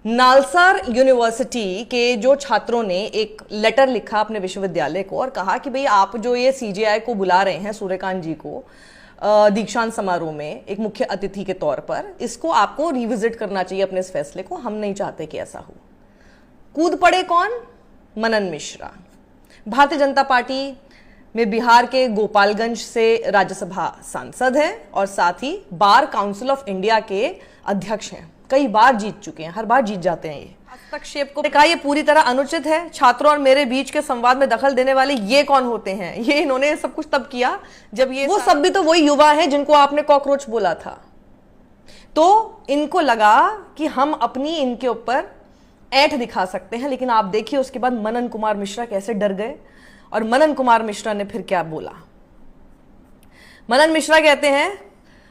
NALSAR university के जो छात्रों ने एक लेटर लिखा अपने विश्वविद्यालय को और कहा कि भाई आप जो ये सीजेआई को बुला रहे हैं सूर्यकांत जी को दीक्षांत समारोह में एक मुख्य अतिथि के तौर पर, इसको आपको रिविजिट करना चाहिए अपने इस फैसले को, हम नहीं चाहते कि ऐसा हो। कूद पड़े कौन? मनन मिश्रा। भारतीय जनता पार्टी में बिहार के गोपालगंज से राज्यसभा सांसद हैं और साथ ही बार काउंसिल ऑफ इंडिया के अध्यक्ष हैं। कई बार जीत चुके हैं, हर बार जीत जाते हैं। ये हस्तक्षेप को कहा ये पूरी तरह अनुचित है। छात्रों और मेरे बीच के संवाद में दखल देने वाले ये कौन होते हैं? ये इन्होंने सब कुछ तब किया जब ये वो सब भी तो वही युवा हैं जिनको आपने कॉकरोच बोला था। तो इनको लगा कि हम अपनी इनके ऊपर ऐंठ दिखा सकते हैं, लेकिन आप देखिए उसके बाद मनन कुमार मिश्रा कैसे डर गए। और मनन कुमार मिश्रा ने फिर क्या बोला? मनन मिश्रा कहते हैं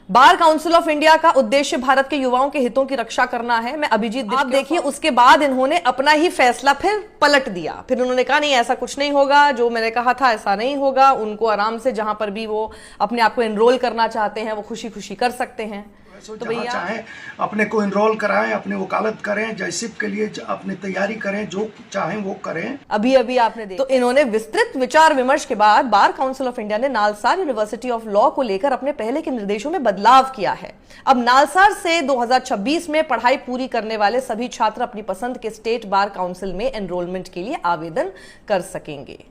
बार काउंसिल ऑफ इंडिया का उद्देश्य भारत के युवाओं के हितों की रक्षा करना है। मैं अभिजीत, आप देखिए उसके बाद इन्होंने अपना ही फैसला फिर पलट दिया। फिर उन्होंने कहा नहीं ऐसा कुछ नहीं होगा, जो मैंने कहा था ऐसा नहीं होगा। उनको आराम से जहां पर भी वो अपने आप को एनरोल करना चाहते हैं वो खुशी खुशी कर सकते हैं। तो भैया चाहे अपने को एनरोल कराएं, अपनी वकालत करें, जैसिप के लिए अपनी तैयारी करें, जो चाहें वो करें। अभी आपने देखा। तो इन्होंने विस्तृत विचार विमर्श के बाद बार काउंसिल ऑफ इंडिया ने नालसार यूनिवर्सिटी ऑफ लॉ को लेकर अपने पहले के निर्देशों में बदलाव किया है। अब नालसार से 2026 में पढ़ाई पूरी करने वाले सभी छात्र अपनी पसंद के स्टेट बार काउंसिल में एनरोलमेंट के लिए आवेदन कर सकेंगे।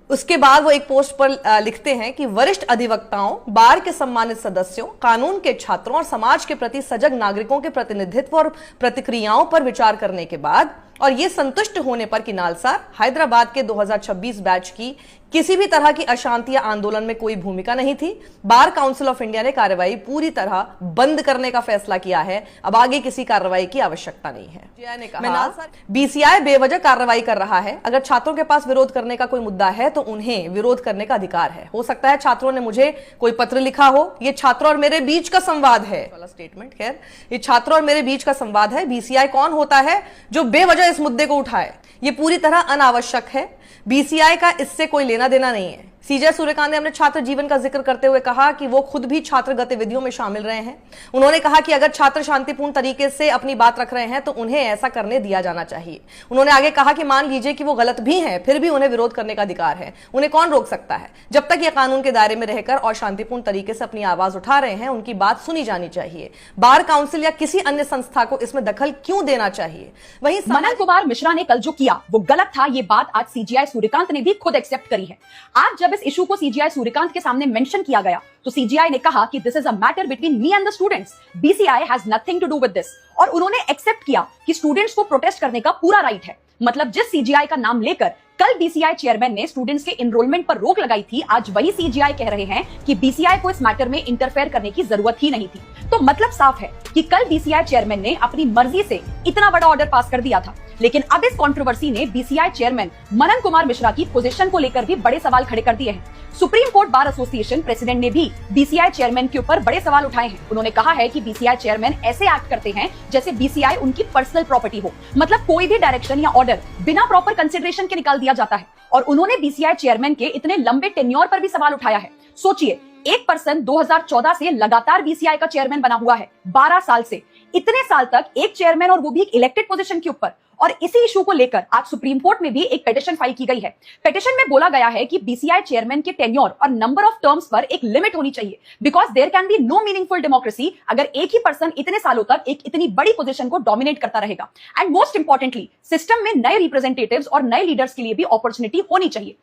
उसके बाद वो एक पोस्ट पर लिखते हैं कि वरिष्ठ अधिवक्ताओं, बार के सम्मानित सदस्यों, कानून के छात्रों और समाज के प्रति सजग नागरिकों के प्रतिनिधित्व और प्रतिक्रियाओं पर विचार करने के बाद और ये संतुष्ट होने पर कि नालसार हैदराबाद के 2026 बैच की किसी भी तरह की अशांति या आंदोलन में कोई भूमिका नहीं थी, बार काउंसिल ऑफ इंडिया ने कार्रवाई पूरी तरह बंद करने का फैसला किया है। अब आगे किसी कार्रवाई की आवश्यकता नहीं है। ने कहा बीसीआई बेवजह कार्रवाई कर रहा है। अगर छात्रों के पास विरोध करने का कोई मुद्दा है तो उन्हें विरोध करने का अधिकार है। हो सकता है छात्रों ने मुझे कोई पत्र लिखा हो। ये छात्रों और मेरे बीच का संवाद है वाला स्टेटमेंट। खैर, ये छात्रों और मेरे बीच का संवाद है। बीसीआई कौन होता है जो बेवजह इस मुद्दे को उठाए? ये पूरी तरह अनावश्यक है। बीसीआई का इससे कोई लेना देना नहीं है। सीजे सूर्यकांत ने अपने छात्र जीवन का जिक्र करते हुए कहा कि वो खुद भी छात्र गतिविधियों में शामिल रहे हैं। उन्होंने कहा कि अगर छात्र शांतिपूर्ण तरीके से अपनी बात रख रहे हैं तो उन्हें ऐसा करने दिया जाना चाहिए। उन्होंने आगे कहा कि मान लीजिए कि वो गलत भी हैं, फिर भी उन्हें विरोध करने का अधिकार है। उन्हें कौन रोक सकता है? जब तक ये कानून के दायरे में रहकर और शांतिपूर्ण तरीके से अपनी आवाज उठा रहे हैं, उनकी बात सुनी जानी चाहिए। बार काउंसिल या किसी अन्य संस्था को इसमें दखल क्यों देना चाहिए? वहीं मनन कुमार मिश्रा ने कल जो किया वो गलत था। ये बात आज सीजीआई सूर्यकांत ने भी खुद एक्सेप्ट करी है। आज जब इस इशू को सीजीआई सूर्यकांत के सामने मेंशन किया गया तो सीजीआई ने कहा कि this is a matter between me and the students, BCI has nothing to do with this. और उन्होंने एक्सेप्ट किया कि स्टूडेंट्स को प्रोटेस्ट करने का पूरा राइट है। मतलब जिस सीजीआई का नाम लेकर कल बीसीआई चेयरमैन ने स्टूडेंट्स के एनरोलमेंट पर रोक लगाई थी, आज वही सीजीआई कह रहे हैं कि बीसीआई को इस मैटर में इंटरफेयर करने की जरूरत ही नहीं थी। तो मतलब साफ है कि कल बीसीआई चेयरमैन ने अपनी मर्जी से इतना बड़ा ऑर्डर पास कर दिया था। लेकिन अब इस कंट्रोवर्सी ने बीसीआई चेयरमैन मनन कुमार मिश्रा की पोजीशन को लेकर भी बड़े सवाल खड़े कर दिए हैं। Supreme court bar association president ने भी बीसीआई चेयरमैन के ऊपर बड़े सवाल उठाए हैं। उन्होंने कहा है कि बीसीआई चेयरमैन ऐसे एक्ट करते हैं जैसे बीसीआई उनकी पर्सनल प्रॉपर्टी हो। मतलब कोई भी डायरेक्शन या ऑर्डर बिना प्रॉपर कंसिडरेशन के निकाल दिया जाता है। और उन्होंने बीसीआई चेयरमैन के इतने लंबे टेन्योर पर भी सवाल उठाया है। सोचिए, एक पर्सन 2014 से लगातार बीसीआई का चेयरमैन बना हुआ है, 12 साल से। इतने साल तक एक चेयरमैन, और वो भी एक इलेक्टेड पोजीशन के ऊपर। और इसी इशू को लेकर आज सुप्रीम कोर्ट में भी एक पिटीशन फाइल की गई है। पिटीशन में बोला गया है कि बीसीआई चेयरमैन के टेन्योर और नंबर ऑफ टर्म्स पर एक लिमिट होनी चाहिए, because there can be no meaningful democracy अगर एक ही पर्सन इतने सालों तक एक इतनी बड़ी पोजीशन को डोमिनेट करता रहेगा। एंड मोस्ट इंपॉर्टेंटली, सिस्टम में नए रिप्रेजेंटेटिव्स और नए लीडर्स के लिए भी अपॉर्चुनिटी होनी चाहिए।